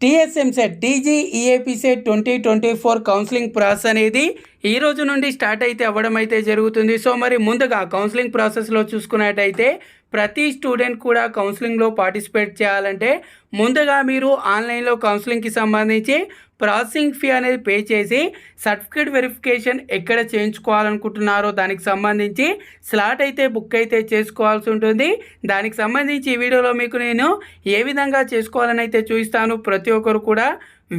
TS EAMCET టీజీఈఏపీ set 2024 counselling process అనేది ఈ రోజు నుండి స్టార్ట్ అయితే అవ్వడం అయితే జరుగుతుంది. సో మరి ముందుగా కౌన్సిలింగ్ ప్రాసెస్లో చూసుకున్నట్టయితే ప్రతి స్టూడెంట్ కూడా కౌన్సిలింగ్లో పార్టిసిపేట్ చేయాలంటే ముందుగా మీరు ఆన్లైన్లో కౌన్సిలింగ్కి సంబంధించి ప్రాసెసింగ్ ఫీ అనేది పే చేసి సర్టిఫికేట్ వెరిఫికేషన్ ఎక్కడ చేయించుకోవాలనుకుంటున్నారో దానికి సంబంధించి స్లాట్ అయితే బుక్ అయితే చేసుకోవాల్సి ఉంటుంది. దానికి సంబంధించి ఈ వీడియోలో మీకు నేను ఏ విధంగా చేసుకోవాలని అయితే చూపిస్తాను. ప్రతి ఒక్కరు కూడా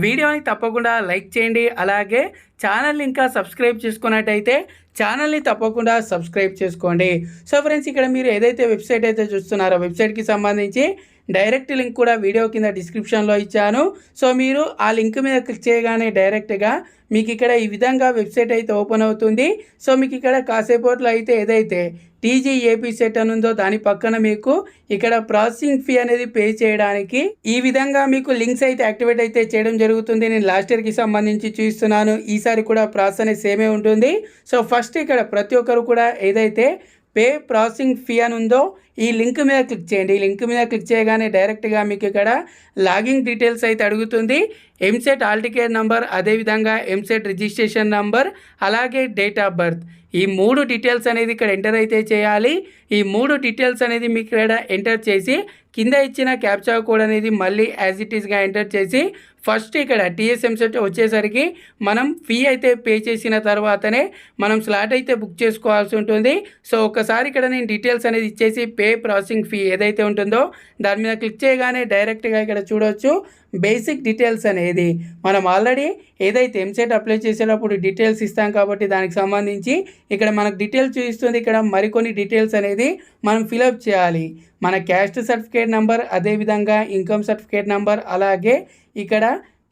వీడియోని తప్పకుండా లైక్ చేయండి. అలాగే ఛానల్ని ఇంకా సబ్స్క్రైబ్ చేసుకున్నట్టయితే ఛానల్ని తప్పకుండా సబ్స్క్రైబ్ చేసుకోండి. సో ఫ్రెండ్స్, ఇక్కడ మీరు ఏదైతే వెబ్సైట్ అయితే చూస్తున్నారో వెబ్సైట్కి సంబంధించి డైరెక్ట్ లింక్ కూడా వీడియో కింద డిస్క్రిప్షన్లో ఇచ్చాను. సో మీరు ఆ లింక్ మీద క్లిక్ చేయగానే డైరెక్ట్గా మీకు ఇక్కడ ఈ విధంగా వెబ్సైట్ అయితే ఓపెన్ అవుతుంది. సో మీకు ఇక్కడ కాసేపట్లో అయితే ఏదైతే టీజీఏపీ సెట్ అని ఉందో దాని పక్కన మీకు ఇక్కడ ప్రాసెసింగ్ ఫీ అనేది పే చేయడానికి ఈ విధంగా మీకు లింక్స్ అయితే యాక్టివేట్ అయితే చేయడం జరుగుతుంది. నేను లాస్ట్ ఇయర్కి సంబంధించి చూస్తున్నాను. ఈసారి కూడా ప్రాసెస్ అనేది సేమే ఉంటుంది. సో ఫస్ట్ ఇక్కడ ప్రతి ఒక్కరు కూడా ఏదైతే పే ప్రాసెసింగ్ ఫీ అని ఉందో ఈ లింక్ మీద క్లిక్ చేయండి. ఈ లింక్ మీద క్లిక్ చేయగానే డైరెక్ట్గా మీకు ఇక్కడ లాగిన్ డీటెయిల్స్ అయితే అడుగుతుంది. ఎంసెట్ హాల్ టికెట్ నంబర్, అదేవిధంగా ఎంసెట్ రిజిస్ట్రేషన్ నంబర్, అలాగే డేట్ ఆఫ్ బర్త్, ఈ 3 డీటెయిల్స్ అనేది ఇక్కడ ఎంటర్ అయితే చేయాలి. ఈ 3 డీటెయిల్స్ అనేది మీకు ఇక్కడ ఎంటర్ చేసి కింద ఇచ్చిన క్యాప్చా కోడ్ అనేది మళ్ళీ యాజ్ ఇట్ ఈస్గా ఎంటర్ చేసి ఫస్ట్ ఇక్కడ టీఎస్ఎంసెట్ వచ్చేసరికి మనం ఫీ అయితే పే చేసిన తర్వాతనే మనం స్లాట్ అయితే బుక్ చేసుకోవాల్సి ఉంటుంది. సో ఒకసారి ఇక్కడ నేను డీటెయిల్స్ అనేది ఇచ్చేసి పే ప్రాసెసింగ్ ఫీ ఏదైతే ఉంటుందో దాని మీద క్లిక్ చేయగానే డైరెక్ట్గా ఇక్కడ చూడవచ్చు బేసిక్ డీటెయిల్స్ అనేది మనం ఆల్రెడీ ఏదైతే ఎంసెట్ అప్లై చేసేటప్పుడు డీటెయిల్స్ ఇస్తాం కాబట్టి దానికి సంబంధించి ఇక్కడ మనకు డీటెయిల్స్ చూపిస్తుంది. ఇక్కడ మరికొన్ని డీటెయిల్స్ అనేది మనం ఫిలప్ చేయాలి. మన క్యాస్ట్ సర్టిఫికేట్ నెంబర్, అదేవిధంగా ఇన్కమ్ సర్టిఫికేట్ నెంబర్, అలాగే ఇక్కడ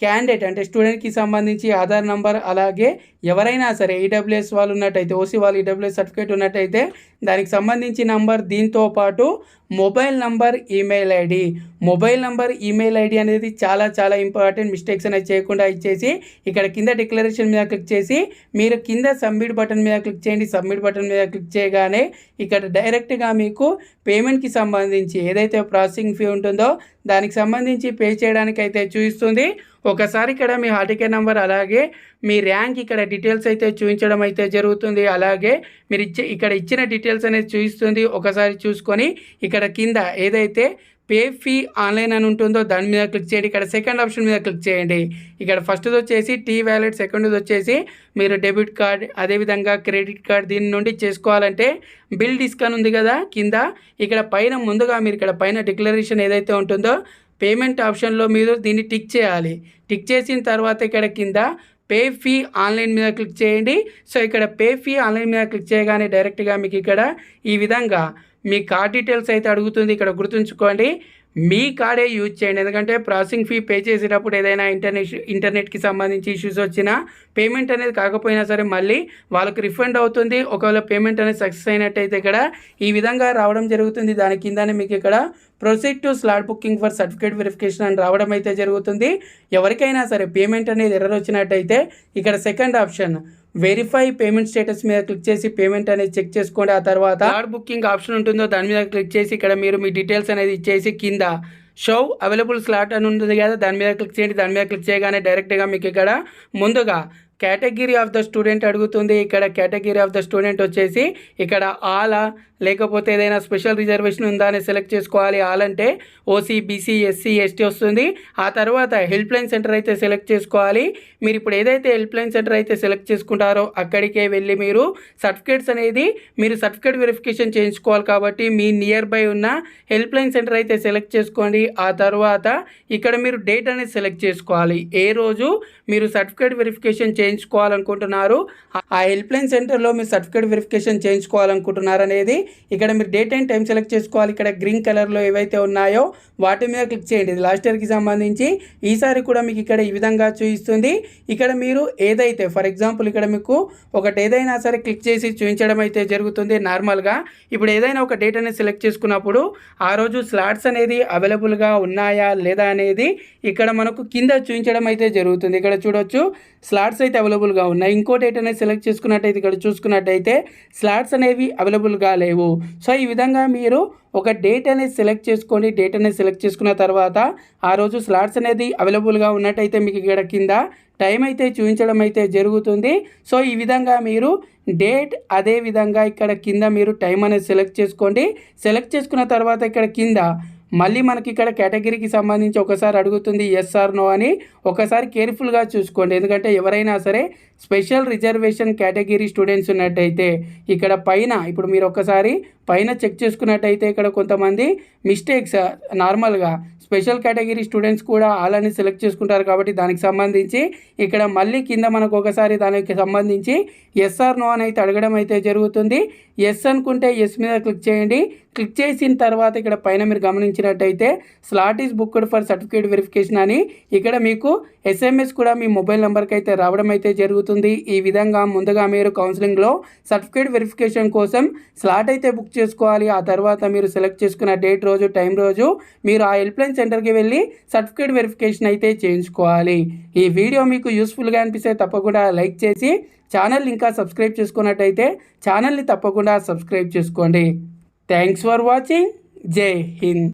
క్యాండిడేట్ అంటే స్టూడెంట్కి సంబంధించి ఆధార్ నెంబర్, అలాగే ఎవరైనా సరే ఈడబ్ల్యూఎస్ వాళ్ళు ఉన్నట్టయితే ఓసీ వాళ్ళు ఈడబ్ల్యూఎస్ సర్టిఫికేట్ ఉన్నట్టయితే దానికి సంబంధించి నంబర్, దీంతో పాటు mobile number, email ID. Mobile number, email ID అనేది చాలా ఇంపార్టెంట్. మిస్టేక్స్ అనేది చేయకుండా ఇచ్చేసి ఇక్కడ కింద డిక్లరేషన్ మీద క్లిక్ చేసి మీరు కింద సబ్మిట్ బటన్ మీద క్లిక్ చేయండి. సబ్మిట్ బటన్ మీద క్లిక్ చేయగానే ఇక్కడ డైరెక్ట్గా మీకు పేమెంట్కి సంబంధించి ఏదైతే ప్రాసెసింగ్ ఫీ ఉంటుందో దానికి సంబంధించి పే చేయడానికి అయితే చూపిస్తుంది. ఒకసారి ఇక్కడ మీ హాల్ టికెట్ నెంబర్, అలాగే మీ ర్యాంక్ ఇక్కడ డీటెయిల్స్ అయితే చూపించడం అయితే జరుగుతుంది. అలాగే మీరు ఇక్కడ ఇచ్చిన డీటెయిల్స్ అనేది చూపిస్తుంది. ఒకసారి చూసుకొని ఇక్కడ కింద ఏదైతే పే ఫీ ఆన్లైన్ అని ఉంటుందో దాని మీద క్లిక్ చేయండి. ఇక్కడ సెకండ్ ఆప్షన్ మీద క్లిక్ చేయండి. ఇక్కడ ఫస్ట్ది వచ్చేసి టీ వ్యాలెట్, సెకండ్ది వచ్చేసి మీరు డెబిట్ కార్డ్, అదేవిధంగా క్రెడిట్ కార్డ్ దీని నుండి చేసుకోవాలంటే బిల్ డిస్కౌంట్ ఉంది కదా కింద, ఇక్కడ పైన ముందుగా మీరు ఇక్కడ పైన డిక్లరేషన్ ఏదైతే ఉంటుందో పేమెంట్ ఆప్షన్లో మీరు దీన్ని టిక్ చేయాలి. టిక్ చేసిన తర్వాత ఇక్కడ కింద పే ఫీ ఆన్లైన్ మీద క్లిక్ చేయండి. సో ఇక్కడ పే ఫీ ఆన్లైన్ మీద క్లిక్ చేయగానే డైరెక్ట్గా మీకు ఇక్కడ ఈ విధంగా మీ కార్డ్ డీటెయిల్స్ అయితే అడుగుతుంది. ఇక్కడ గుర్తుంచుకోండి, మీ కార్డే యూజ్ చేయండి. ఎందుకంటే ప్రాసెసింగ్ ఫీ పే చేసేటప్పుడు ఏదైనా ఇంటర్నెట్కి సంబంధించి ఇష్యూస్ వచ్చినా పేమెంట్ అనేది కాకపోయినా సరే మళ్ళీ వాళ్ళకి రిఫండ్ అవుతుంది. ఒకవేళ పేమెంట్ అనేది సక్సెస్ అయినట్టయితే ఇక్కడ ఈ విధంగా రావడం జరుగుతుంది. దాని కిందనే మీకు ఇక్కడ proceed to slot booking for certificate verification అని రావడం అయితే జరుగుతుంది. ఎవరికైనా సరే పేమెంట్ అనేది ఎర్రర్ వచ్చినట్టయితే ఇక్కడ second option verify payment status మీద క్లిక్ చేసి పేమెంట్ అనేది చెక్ చేసుకోండి. ఆ తర్వాత స్లాట్ బుకింగ్ ఆప్షన్ ఉంటుందో దాని మీద క్లిక్ చేసి ఇక్కడ మీరు మీ డీటెయిల్స్ అనేది ఇచ్చేసి కింద షో అవైలబుల్ స్లాట్ అని ఉంటుంది కదా దాని మీద క్లిక్ చేయండి. దాని మీద క్లిక్ చేయగానే డైరెక్ట్గా మీకు ఇక్కడ ముందుగా కేటగిరీ ఆఫ్ ద స్టూడెంట్ అడుగుతుంది. ఇక్కడ కేటగిరీ ఆఫ్ ద స్టూడెంట్ వచ్చేసి ఇక్కడ ఆలా లేకపోతే ఏదైనా స్పెషల్ రిజర్వేషన్ ఉందా అని సెలెక్ట్ చేసుకోవాలి. ఆల్ అంటే ఓసీ, బీసీ, ఎస్సీ, ఎస్టీ వస్తుంది. ఆ తర్వాత హెల్ప్ లైన్ సెంటర్ అయితే సెలెక్ట్ చేసుకోవాలి. మీరు ఇప్పుడు ఏదైతే హెల్ప్ లైన్ సెంటర్ అయితే సెలెక్ట్ చేసుకుంటారో అక్కడికే వెళ్ళి మీరు సర్టిఫికేట్స్ అనేది మీరు సర్టిఫికేట్ వెరిఫికేషన్ చేయించుకోవాలి కాబట్టి మీ నియర్ బై ఉన్న హెల్ప్ లైన్ సెంటర్ అయితే సెలెక్ట్ చేసుకోండి. ఆ తర్వాత ఇక్కడ మీరు డేట్ అనేది సెలెక్ట్ చేసుకోవాలి. ఏ రోజు మీరు సర్టిఫికేట్ వెరిఫికేషన్ చేయించుకోవాలనుకుంటున్నారు, ఆ హెల్ప్ లైన్ సెంటర్లో మీరు సర్టిఫికేట్ వెరిఫికేషన్ చేయించుకోవాలనుకుంటున్నారు అనేది ఇక్కడ మీరు డేట్ అండ్ టైం సెలెక్ట్ చేసుకోవాలి. ఇక్కడ గ్రీన్ కలర్లో ఏవైతే ఉన్నాయో వాటి మీద క్లిక్ చేయండి. ఇది లాస్ట్ ఇయర్కి సంబంధించి ఈసారి కూడా మీకు ఇక్కడ ఈ విధంగా చూపిస్తుంది. ఇక్కడ మీరు ఏదైతే ఫర్ ఎగ్జాంపుల్ ఇక్కడ మీకు ఒకటి ఏదైనా సరే క్లిక్ చేసి చూపించడం అయితే జరుగుతుంది. నార్మల్గా ఇప్పుడు ఏదైనా ఒక డేట్ అనేది సెలెక్ట్ చేసుకున్నప్పుడు ఆ రోజు స్లాట్స్ అనేది అవైలబుల్గా ఉన్నాయా లేదా అనేది ఇక్కడ మనకు కింద చూపించడం అయితే జరుగుతుంది. ఇక్కడ చూడొచ్చు స్లాట్స్ అయితే అవైలబుల్గా ఉన్నాయి. ఇంకో డేట్ అనేది సెలెక్ట్ చేసుకున్నట్టయితే ఇక్కడ చూసుకున్నట్టయితే స్లాట్స్ అనేవి అవైలబుల్గా లేవు. లేవు. సో ఈ విధంగా మీరు ఒక డేట్ అనేది సెలెక్ట్ చేసుకోండి. డేట్ అనేది సెలెక్ట్ చేసుకున్న తర్వాత ఆ రోజు స్లాట్స్ అనేది అవైలబుల్గా ఉన్నట్టయితే మీకు ఇక్కడ కింద టైం అయితే చూపించడం అయితే జరుగుతుంది. సో ఈ విధంగా మీరు డేట్, అదే విధంగా ఇక్కడ కింద మీరు టైం అనేది సెలెక్ట్ చేసుకోండి. సెలెక్ట్ చేసుకున్న తర్వాత ఇక్కడ కింద మళ్ళీ మనకి ఇక్కడ కేటగిరీకి సంబంధించి ఒకసారి అడుగుతుంది ఎస్ ఆర్ నో అని. ఒకసారి కేర్ఫుల్గా చూసుకోండి, ఎందుకంటే ఎవరైనా సరే స్పెషల్ రిజర్వేషన్ కేటగిరీ స్టూడెంట్స్ ఉన్నట్టయితే ఇక్కడ పైన ఇప్పుడు మీరు ఒకసారి పైన చెక్ చేసుకున్నట్టయితే ఇక్కడ కొంతమంది మిస్టేక్స్ నార్మల్గా స్పెషల్ కేటగిరీ స్టూడెంట్స్ కూడా అలానే సెలెక్ట్ చేసుకుంటారు. కాబట్టి దానికి సంబంధించి ఇక్కడ మళ్ళీ కింద మనకు ఒకసారి దానికి సంబంధించి ఎస్ ఆర్ నో అని అయితే అడగడం అయితే జరుగుతుంది. ఎస్ అనుకుంటే ఎస్ మీద క్లిక్ చేయండి. క్లిక్ చేసిన తర్వాత ఇక్కడ పైన మీరు గమనించినట్టయితే slot is booked for certificate verification అని ఇక్కడ మీకు SMS కూడా మీ మొబైల్ నెంబర్కి అయితే రావడం అయితే జరుగుతుంది. ఈ విధంగా ముందుగా మీరు కౌన్సిలింగ్లో సర్టిఫికేట్ వెరిఫికేషన్ కోసం స్లాట్ అయితే బుక్ చేసుకోవాలి. ఆ తర్వాత మీరు సెలెక్ట్ చేసుకున్న డేట్ రోజు, టైం రోజు మీరు ఆ హెల్ప్లైన్ సెంటర్కి వెళ్ళి సర్టిఫికేట్ వెరిఫికేషన్ అయితే చేయించుకోవాలి. ఈ వీడియో మీకు యూస్ఫుల్గా అనిపిస్తే తప్పకుండా లైక్ చేసి ఛానల్ ఇంకా సబ్స్క్రైబ్ చేసుకున్నట్టయితే ఛానల్ని తప్పకుండా సబ్స్క్రైబ్ చేసుకోండి. Thanks for watching. జై హింద్.